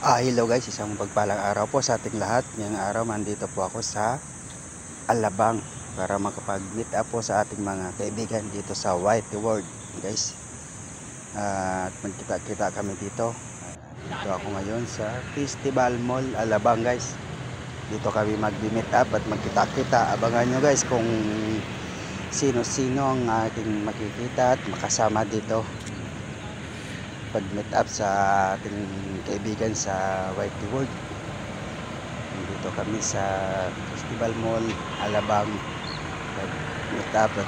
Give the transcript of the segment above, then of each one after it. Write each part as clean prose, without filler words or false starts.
Hello guys, isang pagpalang araw po sa ating lahat. Ngayong araw nandito po ako sa Alabang para makapag-meet up po sa ating mga kaibigan dito sa White World guys. At magkita-kita kami dito. Dito ako ngayon sa Festival Mall Alabang guys. Dito kami mag-meet up at magkita-kita. Abangan nyo guys kung sino-sino ang ating makikita at makasama dito pag-meet up sa ating kaibigan sa White World. Dito kami sa Festival Mall Alabang pag-meet up at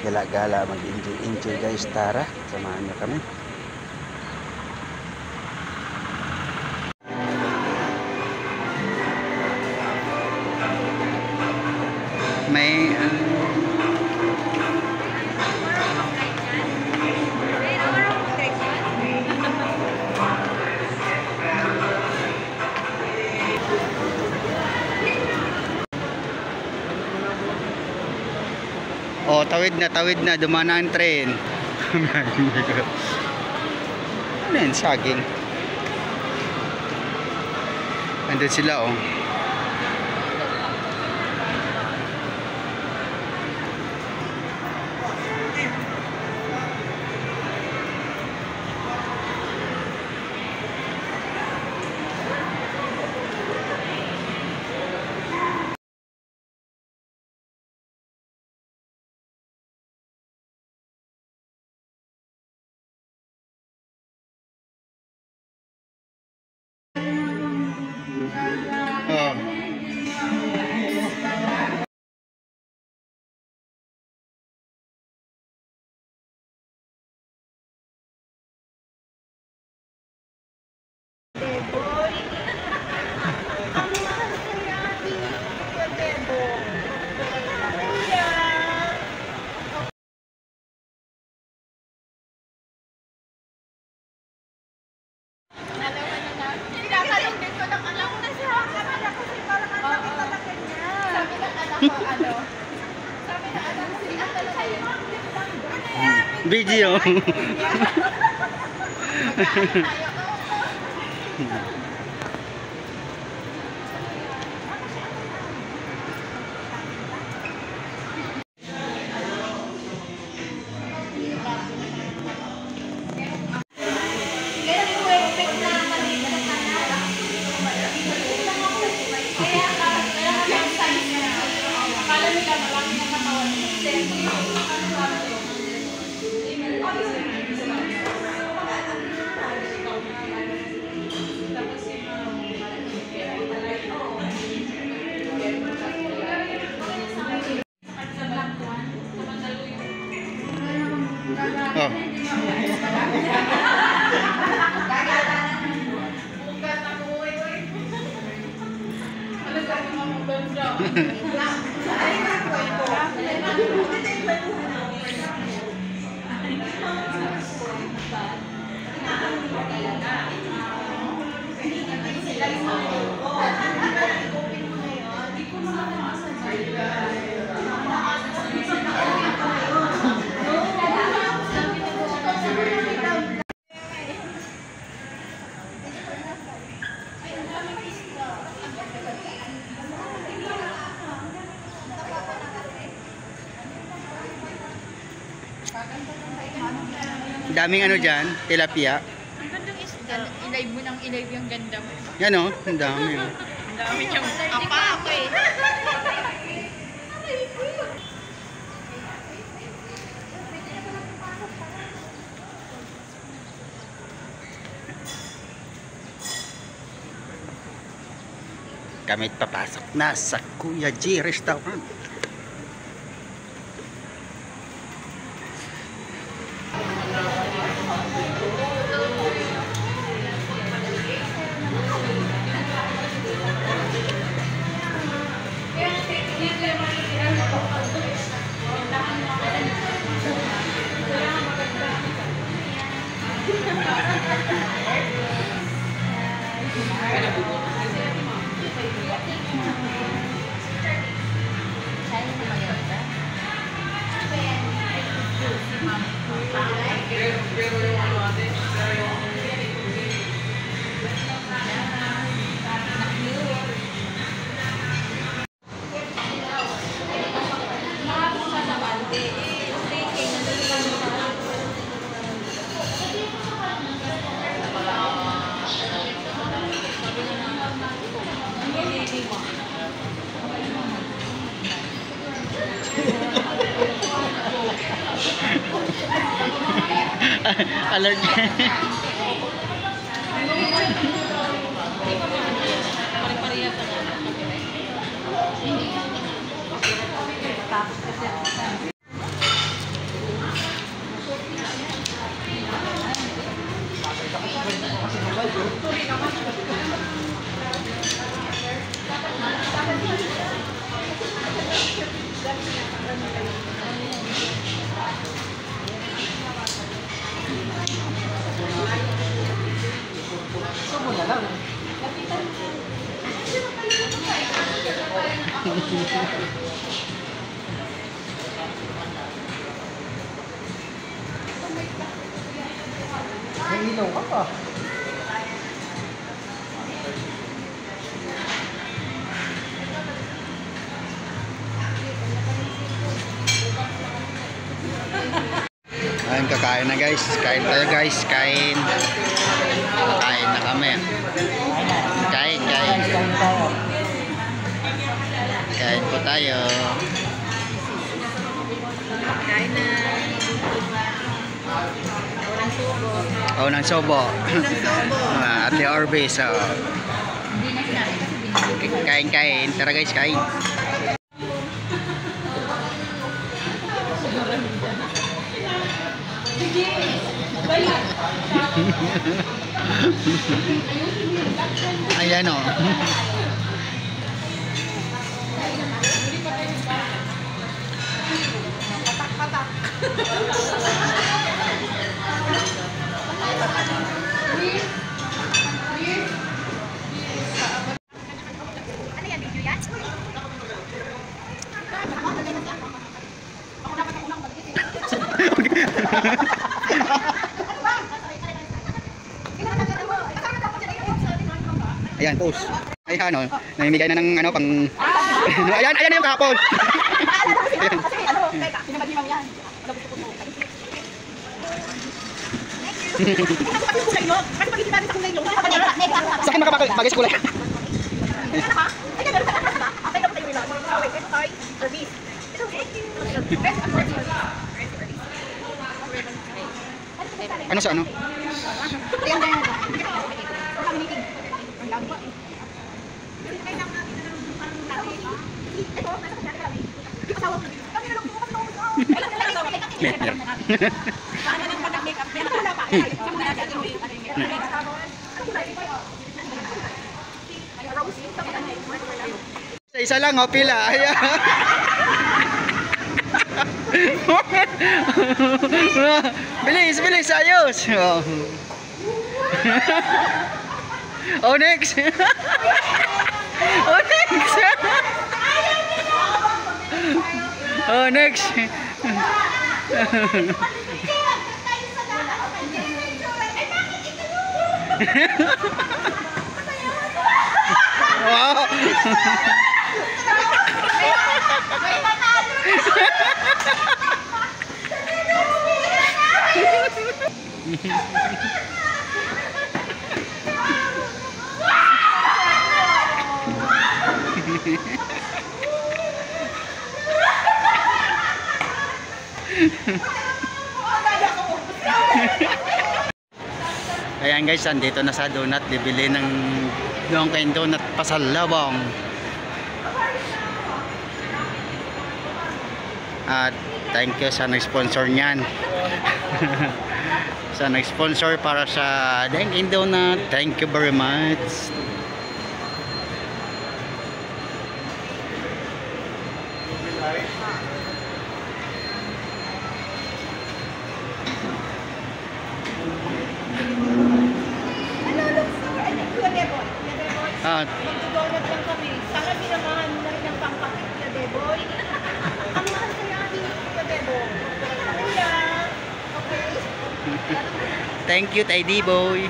mag-gala-gala, mag-enjoy guys. Tara, samahan nyo kami. May tawid na, dumana ang train. Ano yun, saging. Andun sila oh. Video. Daming ano dyan, tilapia. Ang gandang isda. I-live mo ng i-live yung ganda mo. Yan o, ang dami o. Ang dami niyang apa ako eh. Kami papasok na sa Kuya G Restaurant. Allergy. May ilaw ka pa. Ayun, kakain na guys. Kain tayo guys. Kain. Kain na kami. Kain. Kain po tayo. Kain na. Unang sobo. Unang sobo. Ate Orbe. So, Hindi na sinabi kasi binigay. kain. Tara guys, kain. Ayan o. Ayan, post. Ay, ano, namimigay na ng ano, pang... ayan na yung kahapon. Ayan. Sa akin makapagay sa kulay. Ano sa ano? Isa lang oh, pila. Ayan. bilis, ayos. Oh, oh next. Oh, next. Oh, next. Wow. Ayan guys, andito na sa donut. Bibili ng Dunkin' Donut Pasalabong. At thank you sa nag-sponsor niyan. Sa nag-sponsor para sa Dunkin' Donut. Thank you very much. Magdodonut lang kami. Sana pinamahan mo na rin ng pangkakit na Deboy. Ang mahal kaya ating Kuya Deboy. Kuya. Okay? Thank you, Tidy Boy.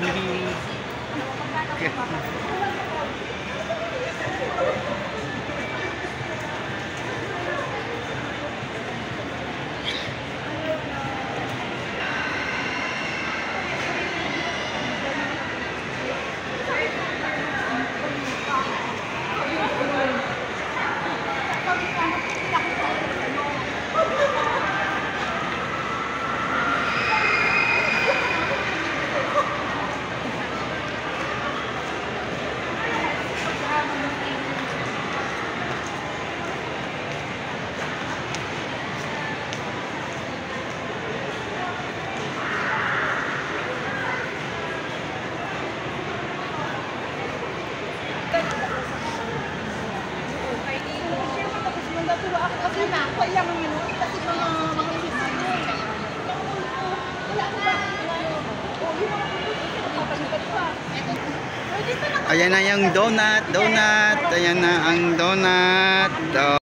Kasi na, kaya mga ano, kasi mga sisino. Wala ko ba? O, yung mga papalipat pa. Pwede pa na. Ayan na yung donut. Ayan na ang donut.